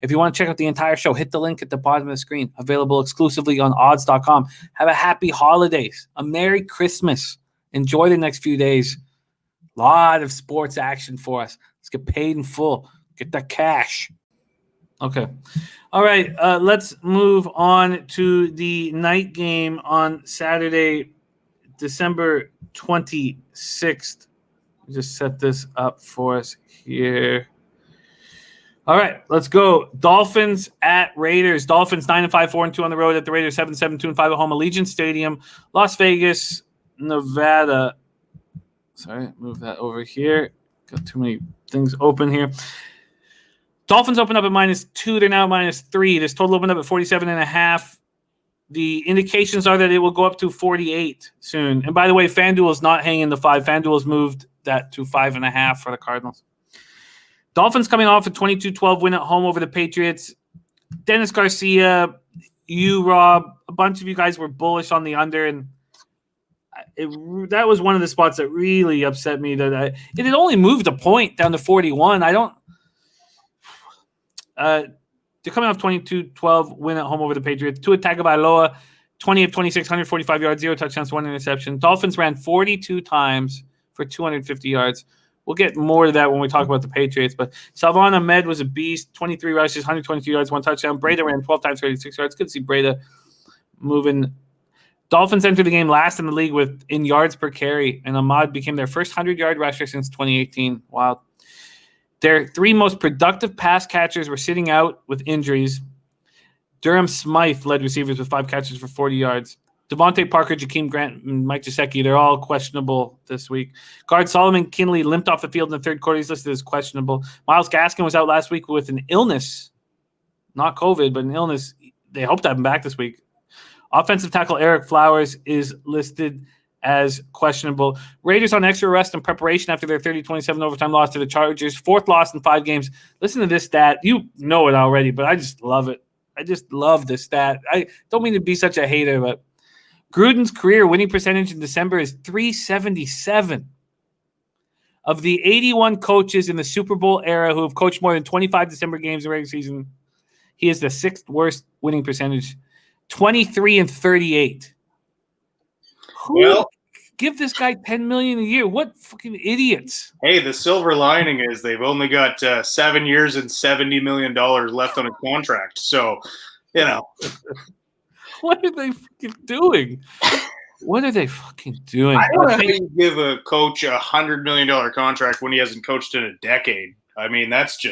If you want to check out the entire show, hit the link at the bottom of the screen. Available exclusively on odds.com. Have a happy holidays. A Merry Christmas. Enjoy the next few days. A lot of sports action for us. Let's get paid in full. Get that cash. Okay. All right. Let's move on to the night game on Saturday, December 26th. Just set this up for us here. All right, let's go. Dolphins at Raiders. Dolphins 9-5, 4-2 on the road at the Raiders 7-7, 2-5 at home. Allegiant Stadium, Las Vegas, Nevada. Sorry, move that over here. Got too many things open here. Dolphins open up at -2. They're now at -3. This total opened up at 47.5. The indications are that it will go up to 48 soon. And by the way, FanDuel is not hanging the 5. FanDuel has moved that to 5.5 for the Cardinals. Dolphins coming off a 22-12 win at home over the Patriots. Dennis Garcia, you, Rob, a bunch of you guys were bullish on the under, and that was one of the spots that really upset me. That it had only moved a point down to 41. They're coming off 22-12 win at home over the Patriots. Tua Tagovailoa, 20 of 26, 145 yards, 0 touchdowns, 1 interception. Dolphins ran 42 times for 250 yards. We'll get more to that when we talk about the Patriots. But Salvon Ahmed was a beast, 23 rushes, 122 yards, 1 touchdown. Breda ran 12 times, 36 yards. Good to see Breda moving. Dolphins entered the game last in the league in yards per carry, and Ahmad became their first 100-yard rusher since 2018. Wow. Their 3 most productive pass catchers were sitting out with injuries. Durham Smythe led receivers with 5 catches for 40 yards. Devontae Parker, Jakeem Grant, and Mike Gesicki, they're all questionable this week. Guard Solomon Kinley limped off the field in the third quarter. He's listed as questionable. Myles Gaskin was out last week with an illness. Not COVID, but an illness. They hope to have him back this week. Offensive tackle Eric Flowers is listed as questionable. Raiders on extra rest and preparation after their 30-27 overtime loss to the Chargers. 4th loss in 5 games. Listen to this stat. You know it already, but I just love it. I just love this stat. I don't mean to be such a hater, but Gruden's career winning percentage in December is .377. Of the 81 coaches in the Super Bowl era who have coached more than 25 December games in the regular season, he is the 6th worst winning percentage, 23-38. Who give this guy $10 million a year? What fucking idiots! Hey, the silver lining is they've only got 7 years and $70 million left on a contract. So, you know. What are they fucking doing? What are they fucking doing? I don't know how you give a coach a $100 million contract when he hasn't coached in a decade. I mean, that's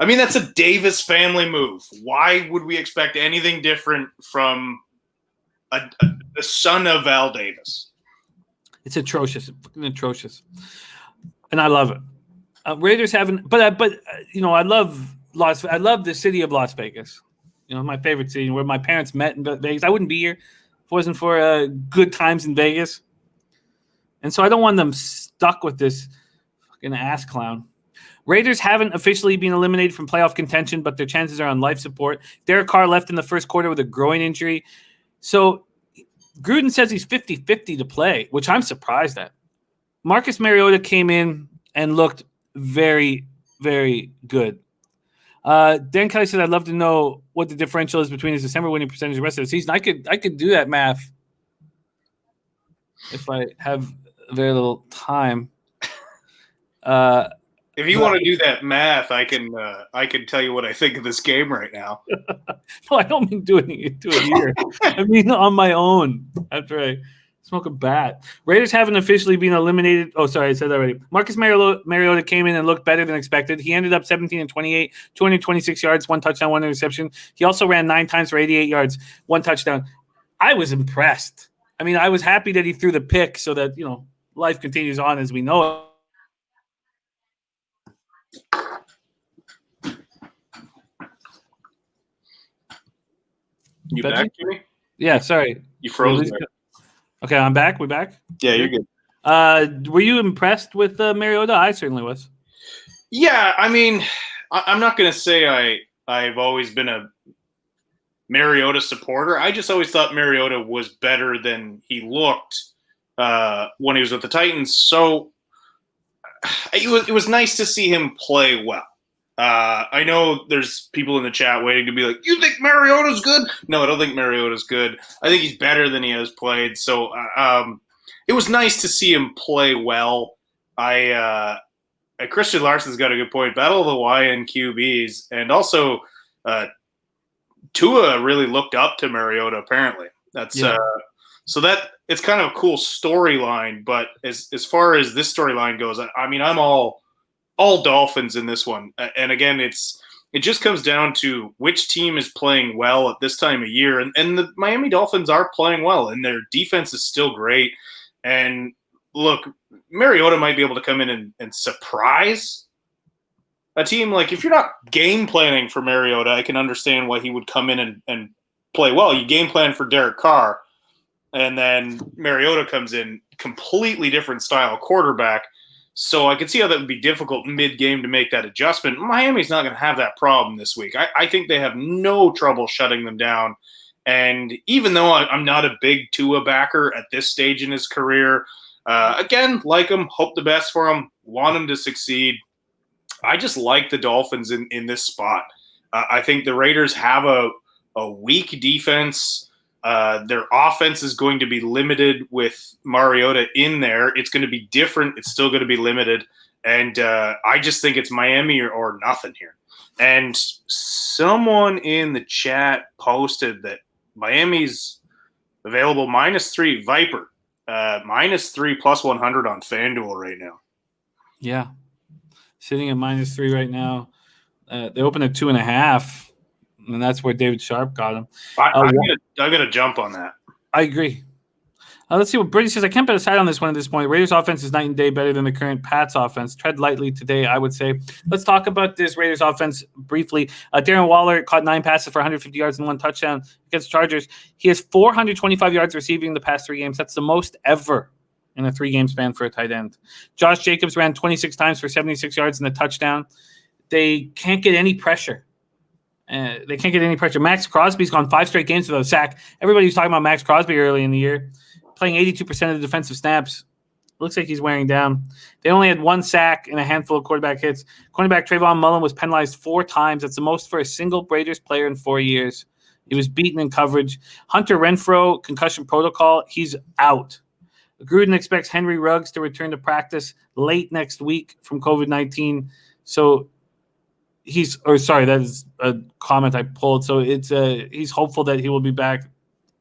a Davis family move. Why would we expect anything different from the son of Al Davis? It's atrocious. It's fucking atrocious. And I love it. Raiders haven't, but I love the city of Las Vegas. My favorite city, where my parents met in Vegas. I wouldn't be here if it wasn't for good times in Vegas. And so I don't want them stuck with this fucking ass clown. Raiders haven't officially been eliminated from playoff contention, but their chances are on life support. Derek Carr left in the first quarter with a groin injury. So Gruden says he's 50-50 to play, which I'm surprised at. Marcus Mariota came in and looked very, very good. Dan Kelly said, I'd love to know what the differential is between his December winning percentage and the rest of the season. I could do that math if I have very little time. If you want to do that math, I can tell you what I think of this game right now. No, I don't mean doing it here. I mean on my own after I smoke a bat. Raiders haven't officially been eliminated. Oh, sorry, I said that already. Marcus Mariota came in and looked better than expected. He ended up 17-28, 226 yards, 1 touchdown, 1 interception. He also ran 9 times for 88 yards, 1 touchdown. I was impressed. I mean, I was happy that he threw the pick so that, life continues on as we know it. You back, Jimmy? Yeah, sorry. You froze there. Okay, I'm back. We back? Yeah, you're good. Were you impressed with Mariota? I certainly was. Yeah, I mean, I'm not going to say I've always been a Mariota supporter. I just always thought Mariota was better than he looked when he was with the Titans. So it was nice to see him play well. I know there's people in the chat waiting to be like, you think Mariota's good? No, I don't think Mariota's good. I think he's better than he has played. So it was nice to see him play well. Christian Larson's got a good point. Battle of the YN QBs. And also Tua really looked up to Mariota, apparently. That's so that it's kind of a cool storyline. But as far as this storyline goes, I mean, I'm all Dolphins in this one. And again, it just comes down to which team is playing well at this time of year. And the Miami Dolphins are playing well, and their defense is still great. And look, Mariota might be able to come in and surprise a team. Like, if you're not game planning for Mariota, I can understand why he would come in and play well. You game plan for Derek Carr, and then Mariota comes in, completely different style quarterback. So I could see how that would be difficult mid-game to make that adjustment. Miami's not going to have that problem this week. I think they have no trouble shutting them down. And even though I'm not a big Tua backer at this stage in his career, again, like him, hope the best for him, want him to succeed. I just like the Dolphins in this spot. I think the Raiders have a weak defense. Their offense is going to be limited with Mariota in there. It's going to be different. It's still going to be limited. And I just think it's Miami or nothing here. And someone in the chat posted that Miami's available -3 Viper, -3 +100 on FanDuel right now. Yeah. Sitting at -3 right now. They opened at 2.5. And that's where David Sharp got him. I'm gonna jump on that. I agree. Let's see what Brady says. I can't bet aside on this one at this point. Raiders offense is night and day better than the current Pats offense. Tread lightly today, I would say. Let's talk about this Raiders offense briefly. Darren Waller caught 9 passes for 150 yards and 1 touchdown against the Chargers. He has 425 yards receiving the past 3 games. That's the most ever in a 3-game span for a tight end. Josh Jacobs ran 26 times for 76 yards and a touchdown. They can't get any pressure. Max Crosby's gone 5 straight games without a sack. Everybody was talking about Max Crosby early in the year, playing 82% of the defensive snaps. Looks like he's wearing down. They only had 1 sack and a handful of quarterback hits. Cornerback Trayvon Mullen was penalized 4 times. That's the most for a single Raiders player in 4 years. He was beaten in coverage. Hunter Renfrow, concussion protocol, he's out. Gruden expects Henry Ruggs to return to practice late next week from COVID-19. So that is a comment I pulled. So he's hopeful that he will be back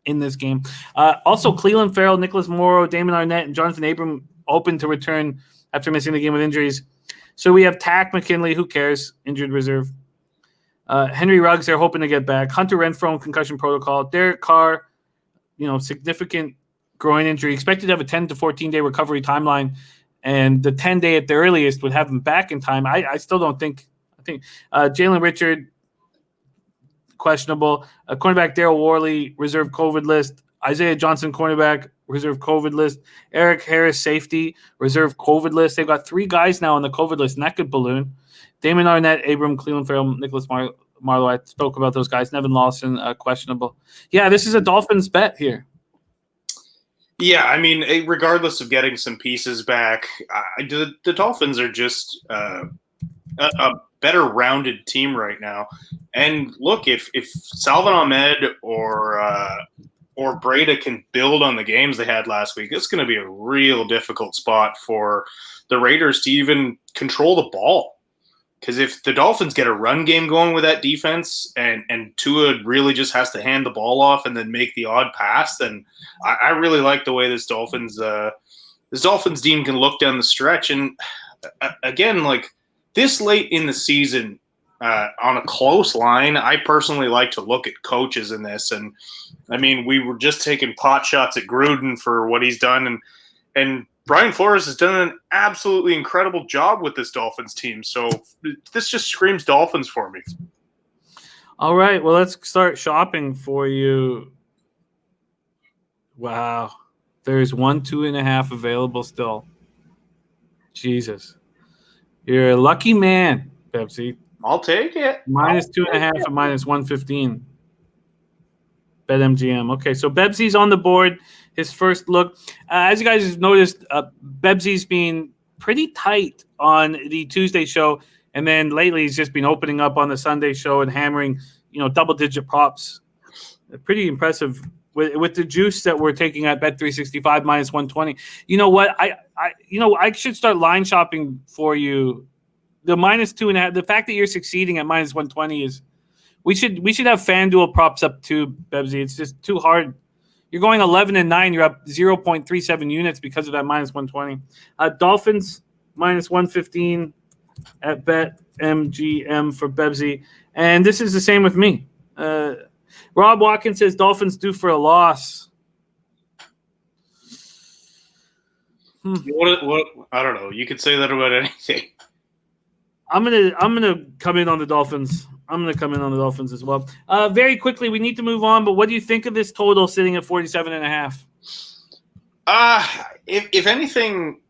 in this game. Also, Cleveland Farrell, Nicholas Morrow, Damon Arnett, and Jonathan Abram open to return after missing the game with injuries. So we have Tack McKinley, who cares, injured reserve. Henry Ruggs, they're hoping to get back. Hunter Renfrow, concussion protocol. Derek Carr, significant groin injury. Expected to have a 10 to 14-day recovery timeline, and the 10-day at the earliest would have him back in time. I still don't think. Jalen Richard, questionable. Cornerback Darryl Worley, reserve COVID list. Isaiah Johnson, cornerback, reserve COVID list. Eric Harris, safety, reserve COVID list. They've got 3 guys now on the COVID list, and that could balloon. Damon Arnett, Abram, Cleveland Farrell, Nicholas Marlowe. I spoke about those guys. Nevin Lawson, questionable. Yeah, this is a Dolphins bet here. Yeah, I mean, regardless of getting some pieces back, the Dolphins are just a better rounded team right now. And look, if Salvon Ahmed or Breda can build on the games they had last week, it's going to be a real difficult spot for the Raiders to even control the ball. Because if the Dolphins get a run game going with that defense and Tua really just has to hand the ball off and then make the odd pass, then I really like the way this Dolphins team can look down the stretch. And again, like, this late in the season, on a close line, I personally like to look at coaches in this. And, I mean, we were just taking pot shots at Gruden for what he's done. And Brian Flores has done an absolutely incredible job with this Dolphins team. So this just screams Dolphins for me. All right, well, let's start shopping for you. Wow. There's 1, 2.5 available still. Jesus. You're a lucky man, Pepsi. I'll take it. -2.5 and -115. BetMGM. Okay, so Bebsy's on the board. His first look. As you guys have noticed, Bebsy's being pretty tight on the Tuesday show And then lately he's just been opening up on the Sunday show and hammering, double-digit props. Pretty impressive with the juice that we're taking at Bet 365 minus 120. You know what? I should start line shopping for you. The minus 2.5. The fact that you're succeeding at minus 120 is we should have FanDuel props up too, Bebsy. It's just too hard. You're going 11-9. You're up 0.37 units because of that minus 120. Dolphins minus 115 at BetMGM for Bebsy, and this is the same with me. Rob Watkins says Dolphins due for a loss. What? I don't know. You could say that about anything. I'm gonna come in on the Dolphins. I'm gonna come in on the Dolphins as well. Very quickly, we need to move on. But what do you think of this total sitting at 47.5? If anything,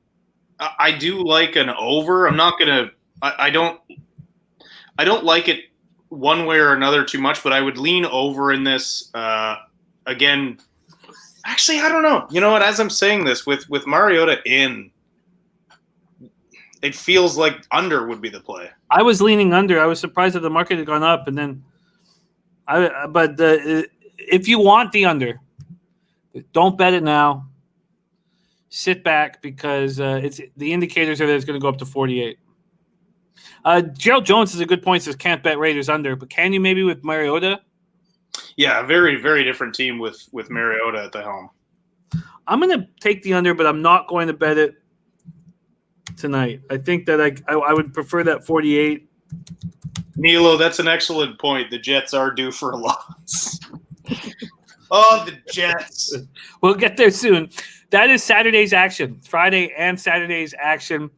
I do like an over. I'm not gonna. I don't like it one way or another too much, but I would lean over in this. Again, actually, I don't know. You know what? As I'm saying this, with Mariota in, it feels like under would be the play. I was leaning under. I was surprised that the market had gone up, and then if you want the under, don't bet it now. Sit back because it's the indicators are that it's going to go up to 48. Gerald Jones is a good point. Says can't bet Raiders under, but can you maybe with Mariota? Yeah, very, very different team with Mariota at the helm. I'm going to take the under, but I'm not going to bet it tonight. I think that I would prefer that 48. Nilo, that's an excellent point. The Jets are due for a loss. Oh, the Jets. We'll get there soon. That is Saturday's action. Friday and Saturday's action.